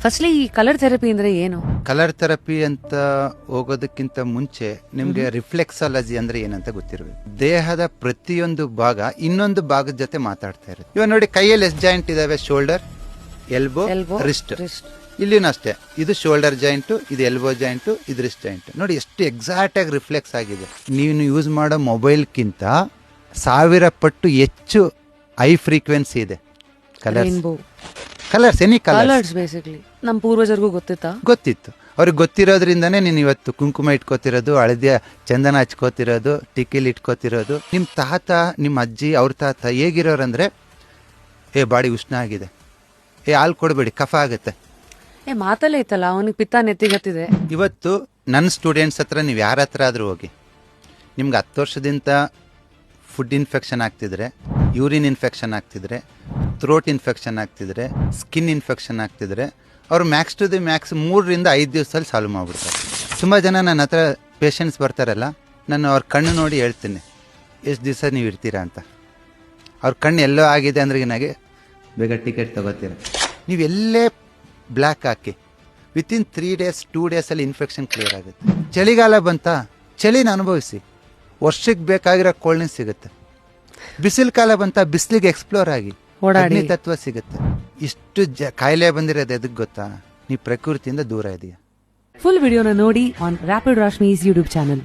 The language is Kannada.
ಫಸ್ಟ್ಲಿ ಈ ಕಲರ್ ಥೆರಪಿ ಅಂದ್ರೆ ಏನು? ಕಲರ್ ಥೆರಪಿ ಅಂತ ಹೋಗೋದಕ್ಕಿಂತ ಮುಂಚೆ ನಿಮ್ಗೆ ರಿಫ್ಲೆಕ್ಸಾಲಜಿ ಅಂದ್ರೆ ಏನಂತ ಗೊತ್ತಿರಬೇಕು. ದೇಹದ ಪ್ರತಿಯೊಂದು ಭಾಗ ಇನ್ನೊಂದು ಭಾಗದ ಜೊತೆ ಮಾತಾಡ್ತಾ ಇರುತ್ತೆ. ಇವಾಗ ನೋಡಿ, ಕೈಯಲ್ಲಿ ಎಷ್ಟು ಜಾಯಿಂಟ್ ಇದಾವೆ? Shoulder, elbow, wrist. ಇಲ್ಲಿನೂ ಅಷ್ಟೇ, ಇದು ಶೋಲ್ಡರ್ ಜಾಯಿಂಟು, ಇದು ಎಲ್ಬೋ ಜಾಯಿಂಟು, ಇದು ರಿಸ್ಟ್ ಜಾಯಿಂಟ್. ನೋಡಿ ಎಷ್ಟು ಎಕ್ಸಾಕ್ಟ್ ಆಗಿ ರಿಫ್ಲೆಕ್ಸ್ ಆಗಿದೆ. ನೀವು ಯೂಸ್ ಮಾಡೋ ಮೊಬೈಲ್ಗಿಂತ 1000 ಪಟ್ಟು ಹೆಚ್ಚು ಹೈ ಫ್ರೀಕ್ವೆನ್ಸಿ ಇದೆ. ಕಲರ್ಸ್ ಎನಿ ಕಲರ್ಸ್ ಬೇಸಿಕಲಿ ನಮ್ಮ ಪೂರ್ವಜರಿಗೂ ಗೊತ್ತಿತ್ತು. ಅವ್ರಿಗೆ ಗೊತ್ತಿರೋದ್ರಿಂದಾನೇ ನೀನು ಇವತ್ತು ಕುಂಕುಮ ಇಟ್ಕೋತಿರೋದು, ಹಳದಿಯ ಚಂದನ ಹಚ್ಕೋತಿರೋದು, ಟಿಕಿಲ್ ಇಟ್ಕೋತಿರೋದು. ನಿಮ್ಮ ತಾತ, ನಿಮ್ಮ ಅಜ್ಜಿ, ಅವ್ರ ತಾತ ಹೇಗಿರೋರಂದ್ರೆ, ಬಾಡಿ ಉಷ್ಣ ಆಗಿದೆ, ಹಾಲು ಕೊಡಬೇಡಿ ಕಫ ಆಗುತ್ತೆ. ಮಾತಲ್ಲೇ ಇತ್ತಲ್ಲ, ಅವನಿಗೆ ಪಿತ್ತ ನೆತ್ತಿಗತ್ತಿದೆ. ಇವತ್ತು ನನ್ನ ಸ್ಟೂಡೆಂಟ್ಸ್ ಹತ್ರ ನೀವು ಯಾರ ಹತ್ರ ಆದ್ರೂ ಹೋಗಿ, ನಿಮ್ಗೆ 10 ವರ್ಷದಿಂದ ಫುಡ್ ಇನ್ಫೆಕ್ಷನ್ ಆಗ್ತಿದ್ರೆ, ಯೂರಿನ್ ಇನ್ಫೆಕ್ಷನ್ ಆಗ್ತಿದ್ರೆ, ಥ್ರೋಟ್ ಇನ್ಫೆಕ್ಷನ್ ಆಗ್ತಿದ್ರೆ, ಸ್ಕಿನ್ ಇನ್ಫೆಕ್ಷನ್ ಆಗ್ತಿದ್ರೆ, ಅವರು ಮ್ಯಾಕ್ಸ್ ಟು ದಿ ಮ್ಯಾಕ್ಸ್ 3 ರಿಂದ 5 ದಿವಸದಲ್ಲಿ ಸಾಲ್ವ್ ಮಾಡ್ಬಿಡ್ತಾರೆ. ತುಂಬ ಜನ ನನ್ನ ಹತ್ರ ಪೇಷಂಟ್ಸ್ ಬರ್ತಾರಲ್ಲ, ನಾನು ಅವ್ರ ಕಣ್ಣು ನೋಡಿ ಹೇಳ್ತೀನಿ ಎಷ್ಟು ದಿವಸ ನೀವು ಇರ್ತೀರಾ ಅಂತ. ಅವ್ರ ಕಣ್ಣು ಎಲ್ಲೋ ಆಗಿದೆ ಅಂದ್ರೆ ನನಗೆ ಬೇಗ ಟಿಕೆಟ್ ತಗೋತೀರ. ನೀವು ಎಲ್ಲೇ ಬ್ಲ್ಯಾಕ್ ಹಾಕಿ ವಿತಿನ್ 3 days 2 ಡೇಸಲ್ಲಿ ಇನ್ಫೆಕ್ಷನ್ ಕ್ಲಿಯರ್ ಆಗುತ್ತೆ. ಚಳಿಗಾಲ ಬಂತ, ಚಳಿನ ಅನುಭವಿಸಿ, ವರ್ಷಕ್ಕೆ ಬೇಕಾಗಿರೋ ಕೋಲ್ಡ್ನೆಸ್ ಸಿಗುತ್ತೆ. ಬಿಸಿಲು ಕಾಲ ಬಂತ, ಬಿಸಿಲಿಗೆ ಎಕ್ಸ್ಪ್ಲೋರ್ ಆಗಿ ಅಗ್ನಿ ತತ್ವ ಸಿಗುತ್ತೆ. ಇಷ್ಟು ಕಾಯಿಲೆ ಬಂದಿರೋದು ಎದಕ್ಕೆ ಗೊತ್ತಾ? ನೀವು ಪ್ರಕೃತಿಯಿಂದ ದೂರ ಇದೆಯಾ. ಫುಲ್ ವಿಡಿಯೋನ ನೋಡಿ ಆನ್ ರ್ಯಾಪಿಡ್ ರಾಶ್ಮೀಸ್ ಯೂಟ್ಯೂಬ್ ಚಾನಲ್.